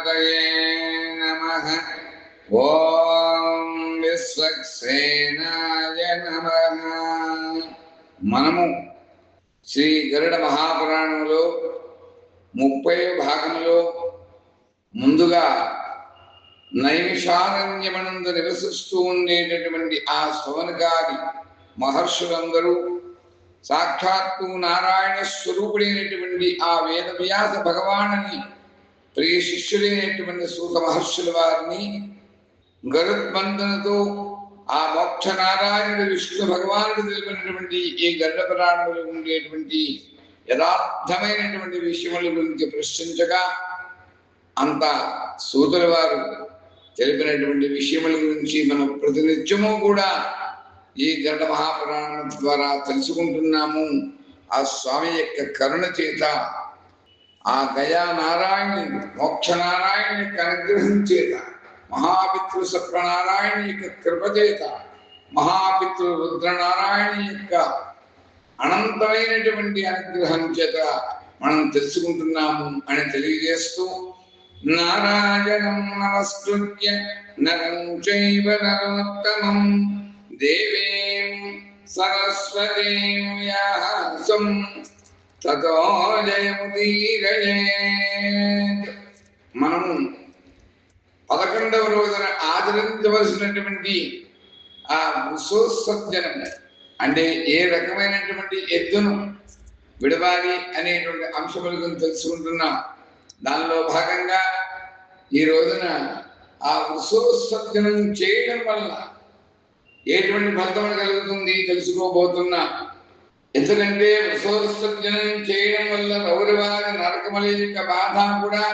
గణపతయే నమః. ఓం విశ్వక్సేనాయ నమః. మనము శ్రీ గరుడ మహాపురాణంలో 30వ భాగంలో ముందుగా నైమిషారణ్యమనందు నివసిస్తూ ఉండేటటువంటి ఆ శౌనకాది మహర్షులందరూ సాక్షాత్తు నారాయణ స్వరూపుడైనటువంటి ఆ వేదవ్యాస భగవానుని ప్రియ శిష్యుడైనటువంటి సూత మహర్షుల వారిని గరుత్మంతునితో ఆ మోక్ష నారాయణుడు విష్ణు భగవానుడు తెలిపినటువంటి ఈ గరుడ పురాణంలో ఉండేటువంటి యథార్థమైనటువంటి విషయముల గురించి ప్రశ్నించగా అంత సూతుల వారు తెలిపినటువంటి విషయముల గురించి మనం ప్రతినిత్యము కూడా ఈ గరుడ మహాపురాణం ద్వారా తెలుసుకుంటున్నాము. ఆ స్వామి యొక్క కరుణ చేత, ఆ గయా నారాయణుని మోక్ష నారాయణ యొక్క అనుగ్రహం చేత, మహాపితృ సత్వనారాయణ యొక్క కృప చేత, మహాపితృ రుద్రనారాయణ యొక్క అనంతమైనటువంటి అనుగ్రహం చేత మనం తెలుసుకుంటున్నాము అని తెలియజేస్తూ, నారాయణం నమస్కృత్య నరం చైవ నరోత్తమం దేవీం సరస్వతీం వ్యాసం తతో జయముదీరయేత్. మనము 11వ రోజున ఆచరించవలసినటువంటి ఆ వృషోత్సర్జనం అంటే ఏ రకమైనటువంటి ఎద్దును విడవాలి అనేటువంటి అంశముల గురించి తెలుసుకుంటున్నాం. దానిలో భాగంగా ఈ రోజున ఆ వృషోత్సర్జనం చేయడం వల్ల ఎటువంటి ఫలితం కలుగుతుంది తెలుసుకోబోతున్నా. ఎందుకంటే వృషోత్సర్జనం చేయడం వల్ల రౌరవాది నరకముల యొక్క బాధ కూడా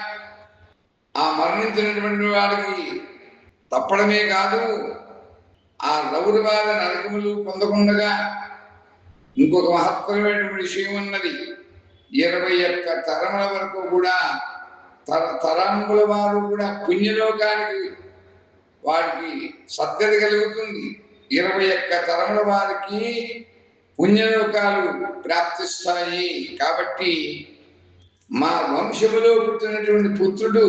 ఆ మరణించినటువంటి వాడికి తప్పడమే కాదు, ఆ రౌరవాద నరకములు పొందకుండా ఇంకొక మహత్తరమైనటువంటి విషయం ఉన్నది. 21 తరముల వరకు కూడా తరముల వారు కూడా పుణ్యలోకానికి వారికి సద్గతి కలుగుతుంది. 21 తరముల వారికి పుణ్యలోకాలు ప్రాప్తిస్తాయి. కాబట్టి మా వంశములో పుట్టినటువంటి పుత్రుడు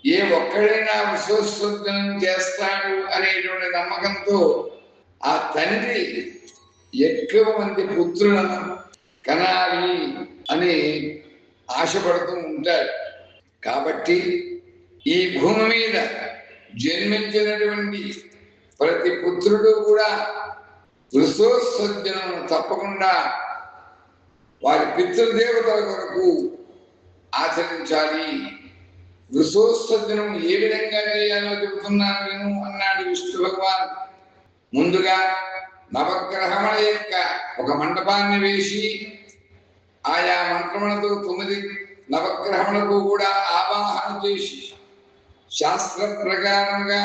ఏ ఒక్కడైనా వృషోత్సర్జనం చేస్తాడు అనేటువంటి నమ్మకంతో ఆ తండ్రి ఎక్కువ మంది పుత్రులను కనాలి అని ఆశపడుతూ ఉంటాడు. కాబట్టి ఈ భూమి మీద జన్మించినటువంటి ప్రతి పుత్రుడు కూడా వృషోత్సర్జనం తప్పకుండా వారి పితృదేవతల కొరకు ఆచరించాలి. వృషోత్సర్జనం ఏ విధంగా చేయాలో చెబుతున్నాను నేను అన్నాడు విష్ణు భగవాన్. ముందుగా నవగ్రహముల యొక్క ఒక మండపాన్ని వేసి ఆయా మంత్రములతో 9 నవగ్రహములకు కూడా ఆవాహన చేసి శాస్త్ర ప్రకారంగా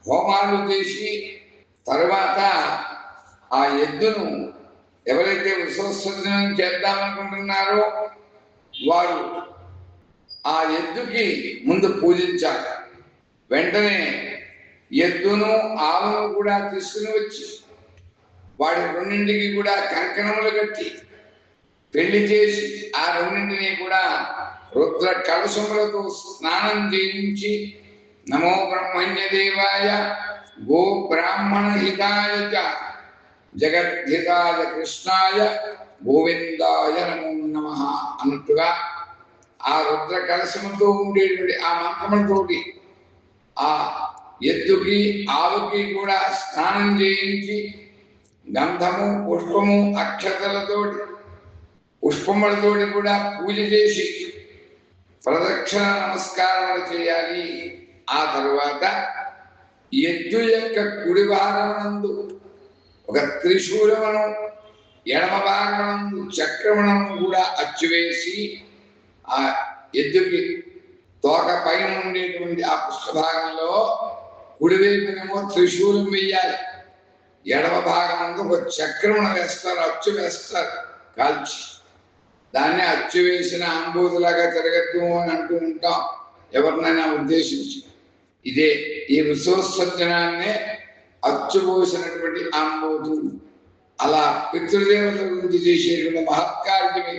హోమాలు చేసి తరువాత ఆ ఎద్దును ఎవరైతే వృషోత్సర్జనం చేద్దామనుకుంటున్నారో వారు ఆ ఎద్దుకి ముందు పూజించాలి. వెంటనే ఎద్దును ఆవును కూడా తీసుకుని వచ్చి వాడి రెండింటికి కూడా కంకణములు కట్టి పెళ్లి చేసి ఆ రెండింటిని కూడా రుద్ర కలశములతో స్నానం చేయించి నమో బ్రహ్మణ్య దేవాయ గో బ్రాహ్మణ హితాయ జగద్ధితాయ కృష్ణాయ గోవిందాయ నమో నమః అన్నట్టుగా ఆ రుద్ర కలశముతో ఉండేటువంటి ఆ మంత్రములతోటి ఆ ఎద్దుకి ఆవుకి కూడా స్నానం చేయించి గంధము పుష్పము అక్షతలతోటి పుష్పములతోటి కూడా పూజ చేసి ప్రదక్షిణ నమస్కారాలు చేయాలి. ఆ తరువాత ఎద్దు యొక్క కుడి భాగమునందు ఒక త్రిశూలమును, ఎడమ భాగమునందు చక్రమును కూడా అచ్చువేసి ఆ ఎద్దుకి తోక పైన ఉండేటువంటి ఆ పుష్పభాగంలో కుడివైపునేమో త్రిశూలం వేయాలి, ఎడమ భాగమందు ఒక చక్రమును వేస్తారు, అచ్చు వేస్తారు కాల్చి. దాన్ని అచ్చు వేసిన ఆంబోతులాగా తిరగద్దు అని అంటూ ఉంటాం ఎవరినైనా ఉద్దేశించి. ఇదే ఈ వృషోత్సర్జనాన్నే అచ్చుపోసినటువంటి ఆంబోతు. అలా పితృదేవతల గురించి చేసేటువంటి మహత్కార్యమే.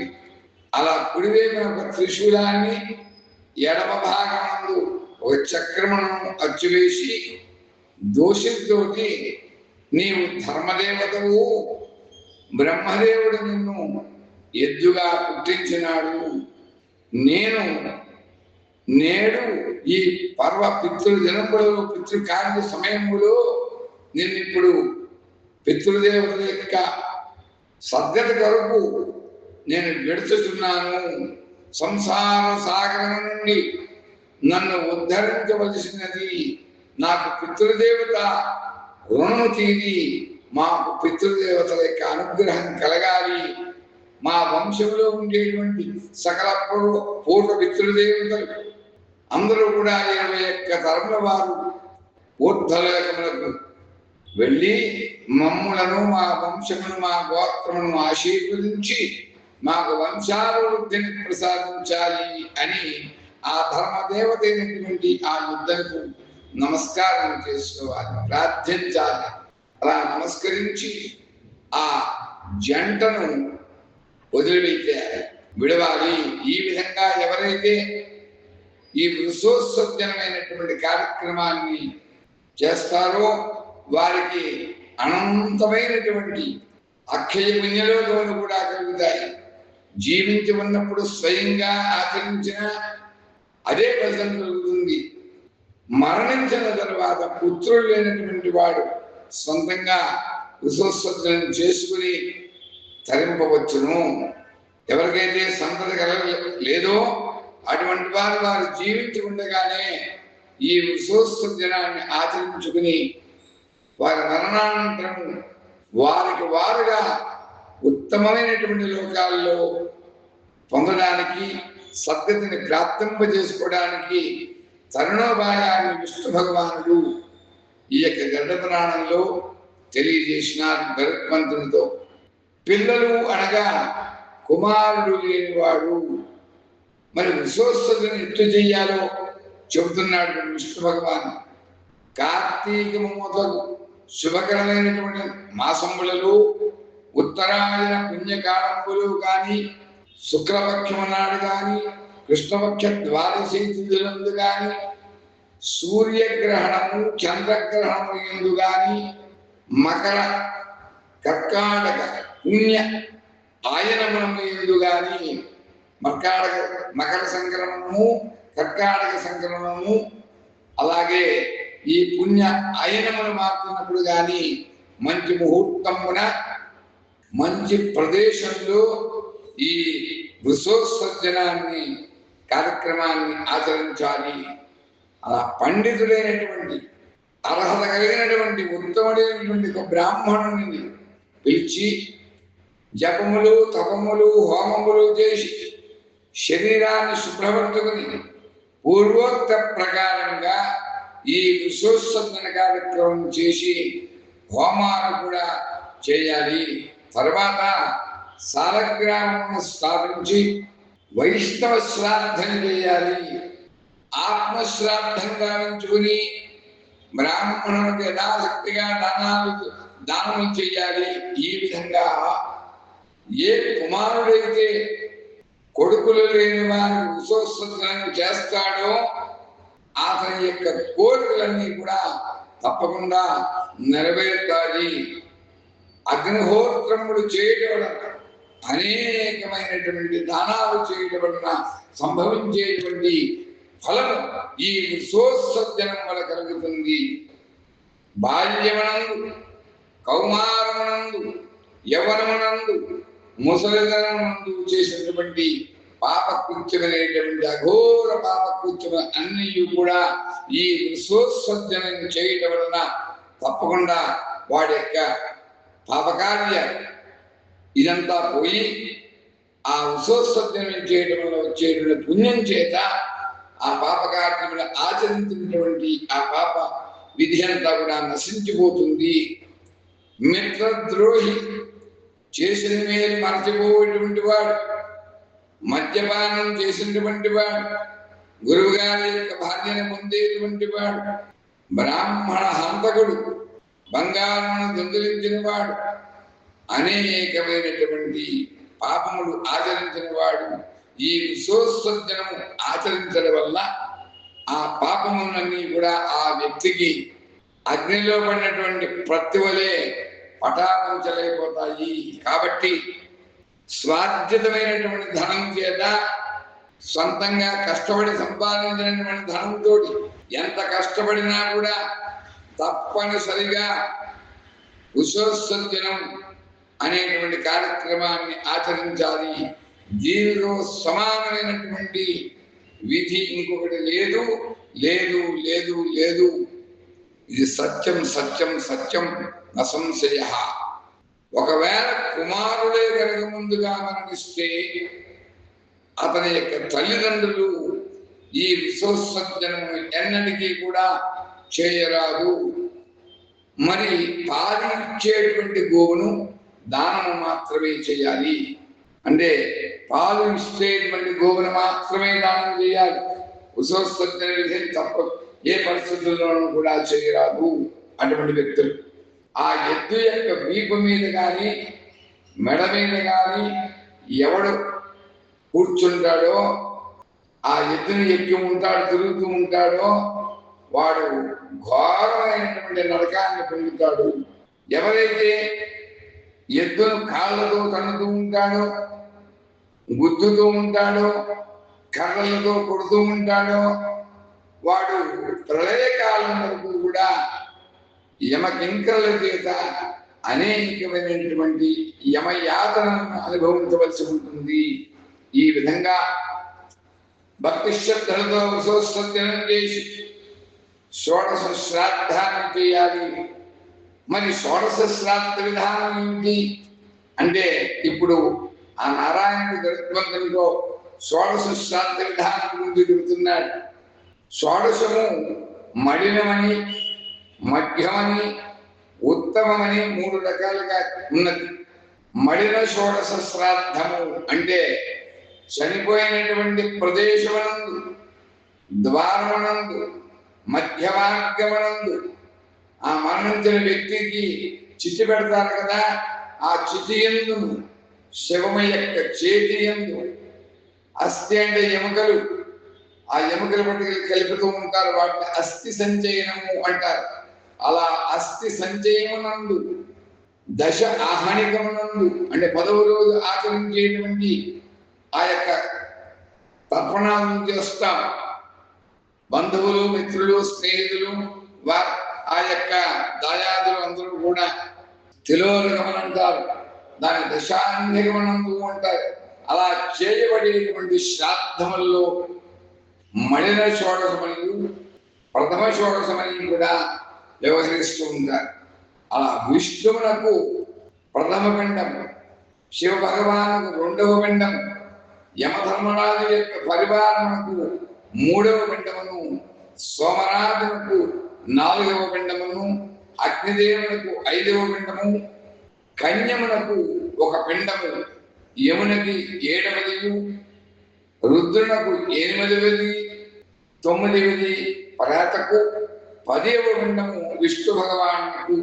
అలా కుడివైపున ఒక త్రిశూలాన్ని ఎడమ భాగమందు ఒక చక్రమును అచ్చువేసి దోషితోటి నీవు ధర్మదేవతవు, బ్రహ్మదేవుడు నిన్ను ఎద్దుగా పుట్టించినాడు. నేడు ఈ పర్వ పితృదినములో పితృకార్య సమయములో నిన్నిప్పుడు పితృదేవతల యొక్క సద్గత కొరకు నేను విడుచుతున్నాను. సంసార సాగరం నుండి నన్ను ఉద్ధరించవలసినది. నాకు పితృదేవత రుణము తీరి మాకు పితృదేవతల యొక్క అనుగ్రహం కలగాలి. మా వంశంలో ఉండేటువంటి సకల పూర్వ పితృదేవతలు అందరూ కూడా 21 తరముల వారు ఊర్ధ్వలోకములకు వెళ్ళి మమ్ములను, మా వంశమును, మా గోత్రమును ఆశీర్వదించి మాకు వంశాభివృద్ధిని ప్రసాదించాలి అని ఆ ధర్మదేవత అయినటువంటి ఆ యుద్ధకు నమస్కారం చేసుకోవాలి, ప్రార్థించాలి. అలా నమస్కరించి ఆ జంటను వదిలిపెట్టారు, విడవాలి. ఈ విధంగా ఎవరైతే ఈ వృషోత్సర్జనమైనటువంటి కార్యక్రమాన్ని చేస్తారో వారికి అనంతమైనటువంటి అక్షయ పుణ్యలోకములు కూడా కలుగుతాయి. జీవించి ఉన్నప్పుడు స్వయంగా ఆచరించిన అదే ఫలితం కలుగుతుంది. మరణించిన తర్వాత పుత్రుడు లేనటువంటి వాడు సొంతంగా వృషోత్సర్జనం చేసుకుని తరింపవచ్చును. ఎవరికైతే సంతతి లేదో అటువంటి వారు జీవించి ఉండగానే ఈ వృషోత్సర్జనాన్ని ఆచరించుకుని వారి మరణానంతరం వారికి వారుగా ఉత్తమమైనటువంటి లోకాల్లో పొందడానికి, సద్గతిని ప్రాప్తింపజేసుకోవడానికి తరుణోపాయాన్ని విష్ణు భగవానుడు ఈ యొక్క గర్భపురాణంలో తెలియజేసినారు గరుత్మంతునితో. పిల్లలు అనగా కుమారుడు లేనివాడు. మరి వృషోత్సర్జన ఎట్లు చెయ్యాలో చెబుతున్నాడు విష్ణు భగవాన్. కార్తీకము మొదలు శుభకరమైనటువంటి మాసములలో ఉత్తరాయణ పుణ్యకాలంలో కానీ, శుక్లపక్షము నాడు కానీ, కృష్ణపక్ష ద్వాదశి తిథులందు కానీ, సూర్యగ్రహణము చంద్రగ్రహణము ఎందు కానీ, మకర కర్కాటక పుణ్య ఆయనమునము ఎందు కానీ, మకర సంక్రమణము, కర్కాటక సంక్రమణము, అలాగే ఈ పుణ్య ఆయనమును మారుతున్నప్పుడు కానీ మంచి ముహూర్తమున మంచి ప్రదేశంలో ఈ వృషోత్సర్జనాన్ని కార్యక్రమాన్ని ఆచరించాలి. అలా పండితుడైనటువంటి అర్హత కలిగినటువంటి ఉత్తముడైనటువంటి ఒక బ్రాహ్మణుని పిలిచి జపములు, తపములు, హోమములు చేసి శరీరాన్ని శుభ్రపరుచుకుని పూర్వోక్త ప్రకారంగా ఈ వృషోత్సర్జన కార్యక్రమం చేసి హోమాలు కూడా చేయాలి. తర్వాత సాలగ్రామం స్థాపించి వైష్ణవ శ్రాద్ధం చేయాలి. ఆత్మశ్రాద్ధం గావించుకుని బ్రాహ్మణులకు యథాశక్తిగా దానములు చేయాలి. ఈ విధంగా ఏ కుమారుడైతే కొడుకులు లేని వారి వృషోత్సర్జనం చేస్తాడో అతని యొక్క కోరికలన్నీ కూడా తప్పకుండా నెరవేర్తాయి. అగ్నిహోత్రములు చేయడం వలన, అనేకమైనటువంటి దానాలు చేయడం వలన సంభవించేటువంటి ఫలము ఈ వృషోత్సర్జనం వల్ల కలుగుతుంది. బాల్యమనందు, కౌమారమునందు, యవ్వనమునందు, ముసలితనమునందు చేసినటువంటి పాపకృత్యమైనటువంటి అఘోర పాపకృత్యము అన్నీ కూడా ఈ వృషోత్సర్జనం చేయడం వలన తప్పకుండా వాడి యొక్క పాపకార్య ఇదంతా పోయి ఆ వృషోత్సర్జనం చేయడం వల్ల వచ్చేటువంటి పుణ్యం చేత ఆ పాపకార్యములు ఆచరించినటువంటి ఆ పాప విధి అంతా కూడా నశించిపోతుంది. మిత్రద్రోహి, చేసిన మేలు మరచిపోయేటువంటి వాడు, మద్యపానం చేసినటువంటి వాడు, గురువు గారి యొక్క భార్యను పొందేటువంటి వాడు, బ్రాహ్మణ హంతకుడు, బంగారును దొంగిలించిన వాడు, అనేకమైనటువంటి పాపములు ఆచరించిన వాడు, ఈ విశ్వోత్సర్జనము ఆచరించడం వల్ల ఆ పాపములన్నీ కూడా ఆ వ్యక్తికి అగ్నిలో పడినటువంటి ప్రతివలే పటాపంచలైపోతాయి. కాబట్టి స్వార్జితమైనటువంటి ధనం చేత, సొంతంగా కష్టపడి సంపాదించినటువంటి ధనంతో ఎంత కష్టపడినా కూడా తప్పనిసరిగా విశ్వోత్సర్జనం అనేటువంటి కార్యక్రమాన్ని ఆచరించాలి. దీనిలో సమానమైనటువంటి విధి ఇంకొకటి లేదు లేదు లేదు లేదు. ఇది సత్యం సత్యం సత్యం అసంశయ. ఒకవేళ కుమారుడే కనుక ముందుగా మరణిస్తే అతని యొక్క తల్లిదండ్రులు ఈ విశ్వోత్సర్జనము ఎన్నటికీ కూడా చేయరాదు. మరి పాలు ఇచ్చేటువంటి గోవును దానము మాత్రమే చేయాలి. అంటే పాలు ఇచ్చేటువంటి గోవును మాత్రమే దానం చేయాలి. విశ్వోత్సర్జన విధి తప్ప ఏ పరిస్థితుల్లోనూ కూడా చేయరాదు అటువంటి వ్యక్తులు. ఆ ఎద్దు యొక్క వీపు మీద కానీ మెడ మీద కానీ ఎవడు కూర్చుంటాడో, ఆ ఎద్దుని ఎక్కి ఉంటాడు, తిరుగుతూ ఉంటాడో, వాడు ఘోరమైనటువంటి నరకాన్ని పొందుతాడు. ఎవరైతే ఎద్దును కాళ్ళతో తన్నుతూ ఉంటాడో, గుద్దుతూ ఉంటాడో, కర్రలతో కొడుతూ ఉంటాడో, వాడు ప్రళయకాలం వరకు కూడా యమకింకరుల చేత అనేకమైనటువంటి యమయాతనను అనుభవించవలసి ఉంటుంది. ఈ విధంగా భక్తి శ్రద్ధలతో విశ్వోత్సర్జనం చేసి షోడశ శ్రాద్ధాన్ని చేయాలి. మరి షోడశ శ్రాద్ధ విధానం ఏంటి అంటే, ఇప్పుడు ఆ నారాయణుడి గరుత్మంతునితో షోడశ శ్రాద్ధ విధానం గురించి చెబుతున్నాడు. షోడశము మడినమని, మధ్యమని, ఉత్తమమని 3 రకాలుగా ఉన్నది. మడిన షోడశ శ్రాద్ధము అంటే చనిపోయినటువంటి ప్రదేశమునందు, ద్వారమునందు, మధ్యమార్గమునందు ఆ మరణించిన వ్యక్తికి చితి పెడతారు కదా, ఆ చితి యందు శవము యొక్క చేతి యందు అస్థి అంటే ఎముకలు, ఆ ఎముకల పట్టుకు కలుపుతూ ఉంటారు, వాటిని అస్థి సంచయనము అంటారు. అలా అస్థి సంచయమునందు దశ ఆహ్వానికమునందు అంటే 10వ రోజు ఆచరించేటువంటి ఆ యొక్క తర్పణాలను చేస్తాం. బంధువులు, మిత్రులు, స్నేహితులు, ఆ యొక్క దాయాదులు అందరూ కూడా తిలోదకమనంటారు, దాని దశాన్యగమనందు అంటారు. అలా చేయబడేటువంటి శ్రాద్ధముల్లో మడిన షోడశమని, ప్రథమ షోడశమని కూడా వ్యవహరిస్తూ ఉంటారు. అలా విష్ణువునకు ప్రథమ పిండం, శివ భగవానుకు 2వ పిండం, యమధర్మరాజు యొక్క పరివారమునకు 3వ పిండమును, సోమరాజునకు 4వ పిండమును, అగ్నిదేవునకు 5వ పిండము, కన్యమునకు 1 పిండము, యమునకి 7వది, రుద్రునకు 8వది, 9వది ప్రేతకు, 10వ పిండము విష్ణు భగవానుకు,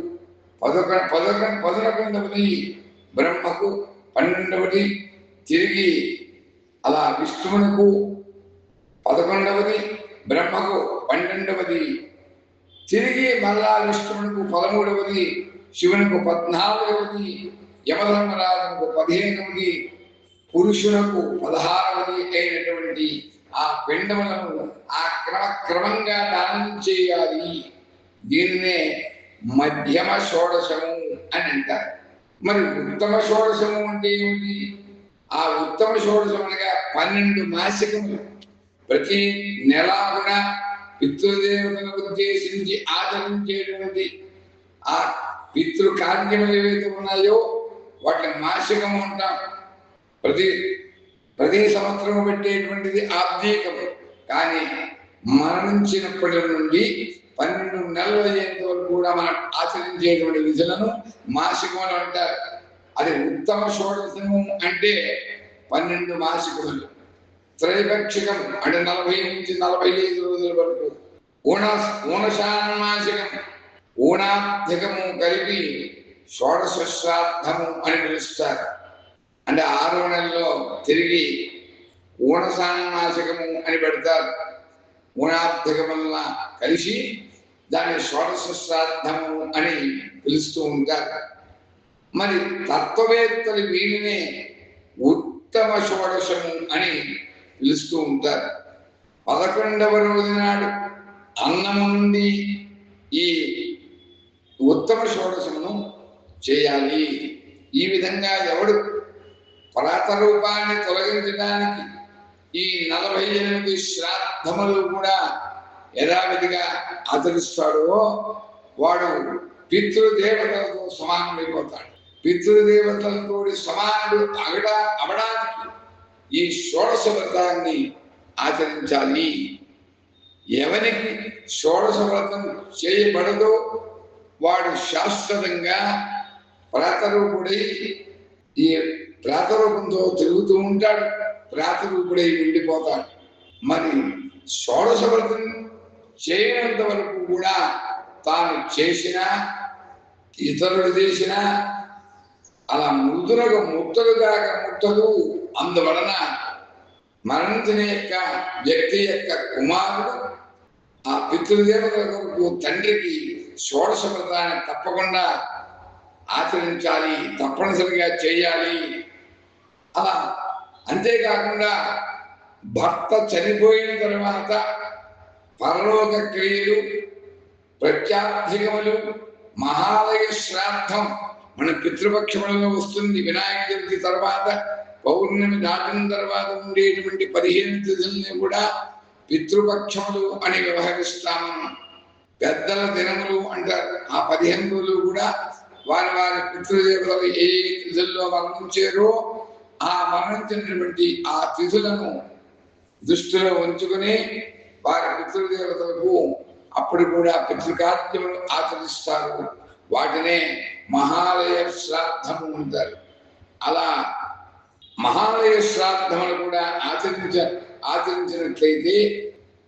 11వది బ్రహ్మకు, 12వది తిరిగి అలా విష్ణువునకు, 11వది బ్రహ్మకు, 12వది తిరిగి మళ్ళా విష్ణువునకు, 13వది శివునకు, 14వది యమధర్మరాజునకు, 15వది పురుషునకు, 16వది అయినటువంటి ఆ పిండములను ఆ క్రమంగా దానం చేయాలి. దీన్నే మధ్యమ షోడశము అని అంటారు. మరి ఉత్తమ షోడశము అంటే ఏమిటి? ఆ ఉత్తమ షోడశం అనగా 12 మాసికములు ప్రతి నెల కూడా పితృదేవతను ఉద్దేశించి ఆచరించేటువంటి ఆ పితృ కార్యములు ఏవైతే ఉన్నాయో వాటిని మాసికము అంటాం. ప్రతి సంవత్సరము పెట్టేటువంటిది ఆబ్దీకము. కానీ మరణించినప్పటి నుండి 12 నెలలు అయ్యేంత వరకు కూడా మనం ఆచరించేటువంటి విధులను మాసికములు అంటారు. అది ఉత్తమ షోడశము అంటే 12 మాసికములు. త్రైపక్షికం అంటే 40 నుంచి 45 రోజుల వరకు. ఊనశాన్మాసికం, ఊనాధికము కలిపి షోడశ శ్రాద్ధము అని పిలుస్తారు. అంటే 6వ నెలలో తిరిగి ఊనసాన్మాసికము అని పెడతారు. ఊనార్థకం వల్ల కలిసి దాన్ని షోడశ శ్రాద్ధము అని పిలుస్తూ ఉంటారు. మరి తత్వవేత్తలు వీరినే ఉత్తమ షోడశము అని పిలుస్తూ ఉంటారు. 11వ రోజు నాడు అన్నము నుండి ఈ ఉత్తమ షోడశమును చేయాలి. ఈ విధంగా ఎవడు ప్రాతరూపాన్ని తొలగించడానికి ఈ 48 శ్రాద్ధములు కూడా యథావిధిగా ఆచరిస్తాడో వాడు పితృదేవతలతో సమానమైపోతాడు. పితృదేవతలతో సమానుడు అవడానికి ఈ షోడశ వ్రతాన్ని ఆచరించాలి. ఎవరికి షోడశ వ్రతం చేయబడదో వాడు శాశ్వతంగా ప్రాతరూపుడై ఈ ప్రాతరూపంతో తిరుగుతూ ఉంటాడు, ప్రాతరూపుడై ఉండిపోతాడు. మరి షోడశ వ్రతం చేయనంత వరకు కూడా తాను చేసినా ఇతరులు చేసినా అలా మృదులుగా ముట్టదు. అందువలన మరణించిన యొక్క వ్యక్తి యొక్క కుమారుడు ఆ పితృదేవతల కొరకు తండ్రికి షోడశ వ్రతాన్ని తప్పకుండా ఆచరించాలి, తప్పనిసరిగా చేయాలి. అలా అంతేకాకుండా భర్త చనిపోయిన తర్వాత పరలోక క్రియలు, ప్రత్యార్థికములు, మహాలయ శ్రాద్ధం మన పితృపక్షములలో వస్తుంది. వినాయక చవితి తర్వాత పౌర్ణమి దాటిన తర్వాత ఉండేటువంటి 15 తిథుల్ని కూడా పితృపక్షములు అని వ్యవహరిస్తాము. పెద్దల దినములు అంటారు. ఆ 15 రోజులు కూడా వారి వారి పితృదేవతలు ఏ తిథుల్లో మరణించారో ఆ మరణించినటువంటి ఆ తిథులను దృష్టిలో ఉంచుకుని వారి పితృదేవతలకు అప్పుడు కూడా పితృకార్యములు ఆచరిస్తారు. వాటినే మహాలయ శ్రాద్ధము అంటారు. అలా మహాలయ శ్రాద్ధములు కూడా ఆచరించినట్లయితే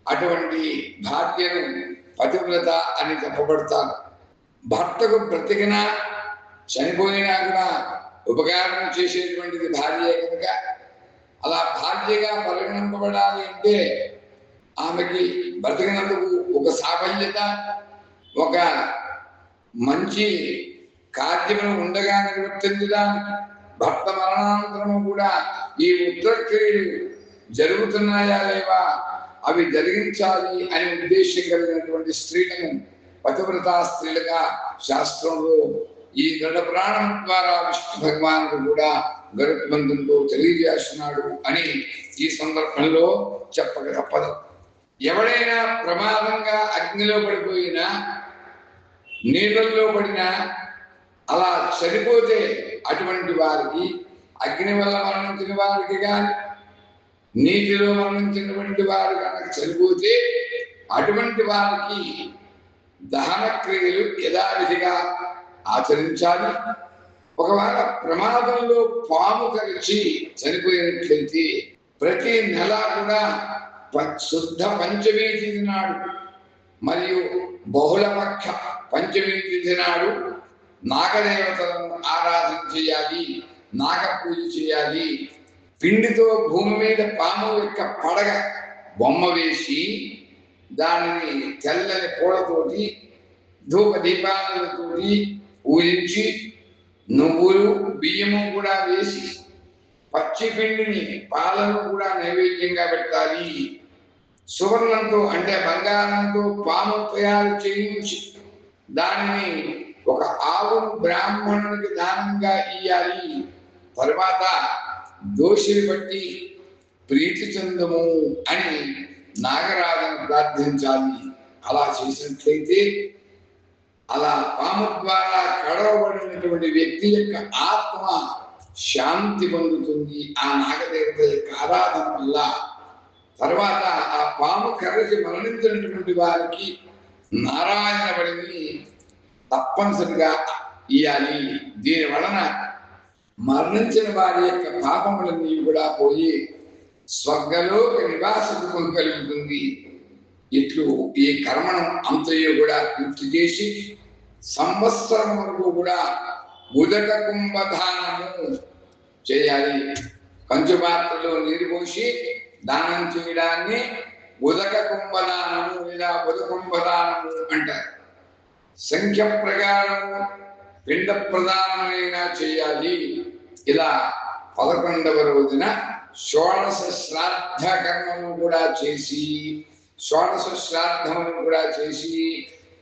అటువంటి భార్యను పతివ్రత అని చెప్పబడతారు. భర్తకు బ్రతికినా చనిపోయినా కూడా ఉపకారం చేసేటువంటిది భార్యే కనుక అలా భార్యగా పరిగణింపబడాలి అంటే ఆమెకి బ్రతికినందుకు ఒక సాఫల్యత, ఒక మంచి కార్యమును ఉండగా నిర్వర్తించడానికి భర్త మరణానంతరము కూడా ఈ ఉత్తరక్రియలు జరుగుతున్నాయా లేవా అవి జరిగించాలి అనే ఉద్దేశం కలిగినటువంటి స్త్రీలను పతివ్రతా స్త్రీలుగా శాస్త్రంలో ఈ గరుడ పురాణం ద్వారా విష్ణు భగవానుడు కూడా గరుత్మంతునితో తెలియజేస్తున్నాడు అని ఈ సందర్భంలో చెప్పక తప్పదు. ఎవడైనా ప్రమాదంగా అగ్నిలో పడిపోయినా, నీళ్ళల్లో పడినా అలా చనిపోతే అటువంటి వారికి, అగ్ని వల్ల మరణించిన వారికి కానీ నీటిలో మరణించినటువంటి వారు కనుక చనిపోతే అటువంటి వారికి దహన క్రియలు యథావిధిగా ఆచరించాలి. ఒకవేళ ప్రమాదంలో పాము కరిచి చనిపోయినట్లయితే ప్రతి నెల కూడా శుద్ధ పంచమీ తిథి నాడు మరియు బహుళపక్ష పంచమీ తిథి నాడు నాగదేవతలను ఆరాధన చేయాలి, నాగ పూజ చేయాలి. పిండితో భూమి మీద పాము యొక్క పడగ బొమ్మ వేసి దానిని తెల్లని పూలతోటి ధూప దీపాలతోటి పూజించి నువ్వులు బియ్యము కూడా వేసి పచ్చి పిండిని పాలను కూడా నైవేద్యంగా పెట్టాలి. సువర్ణంతో అంటే బంగారంతో పాము తయారు చేయించి దానిని ఒక ఆవును బ్రాహ్మణునికి దానంగా ఇయ్యాలి. తర్వాత దోషిని బట్టి ప్రీతి చెందము అని నాగరాజును ప్రార్థించాలి. అలా చేసినట్లయితే అలా పాము ద్వారా కడవబడినటువంటి వ్యక్తి యొక్క ఆత్మ శాంతి పొందుతుంది ఆ నాగదేవత యొక్క ఆరాధన వల్ల. తర్వాత ఆ పాము కర్రకి మరణించినటువంటి వారికి నారాయణ బడిని తప్పనిసరిగా ఇయ్యాలి. దీని వలన మరణించిన వారి యొక్క పాపములన్నీ కూడా పోయి స్వర్గలోక నివాసత్వం కలుగుతుంది. ఇట్లు ఈ కర్మను అంతయు కూడా పూర్తి చేసి సంవత్సరం వరకు కూడా ఉదక కుంభదానము చేయాలి. పంచపాత్రలో నీరు పోసి దానం చేయడాన్ని ఉదక కుంభదానము లేదా ఉదకుంభదానము అంటారు. సంఖ్య ప్రకారము పిండ ప్రదానమైనా చేయాలి. ఇలా 11వ రోజున షోడశ శ్రాద్ధ కర్మను కూడా చేసి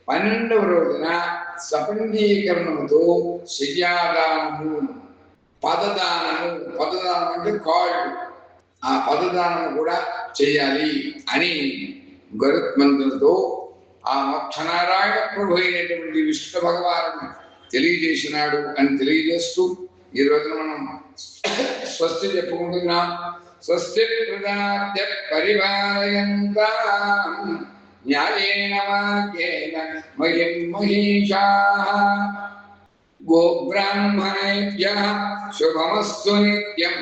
12వ రోజున సపండీకరణముతో శయ్యాదానము, పదదానము అంటే కాళ్ళు, ఆ పదదానము కూడా చేయాలి అని గరుత్మంతులతో ఆ మోక్షనారాయణ ప్రభు అయినటువంటి విష్ణు భగవాను తెలియజేసినాడు అని తెలియజేస్తూ ఈ రోజున మనం స్వస్తి చెప్పుకుంటున్నాం. స్వస్తి ప్రజాభ్య పరిపాలయంతాం న్యాయేన వాక్యేన మహిం మహీషాః గోబ్రాహ్మణేభ్యః శుభమస్తు నిత్యం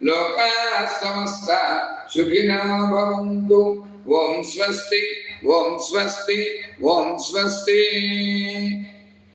లోకాః సమస్తాః సుఖినో భవంతు. ఓం స్వస్తి, ఓం స్వస్తి, ఓం స్వస్తి.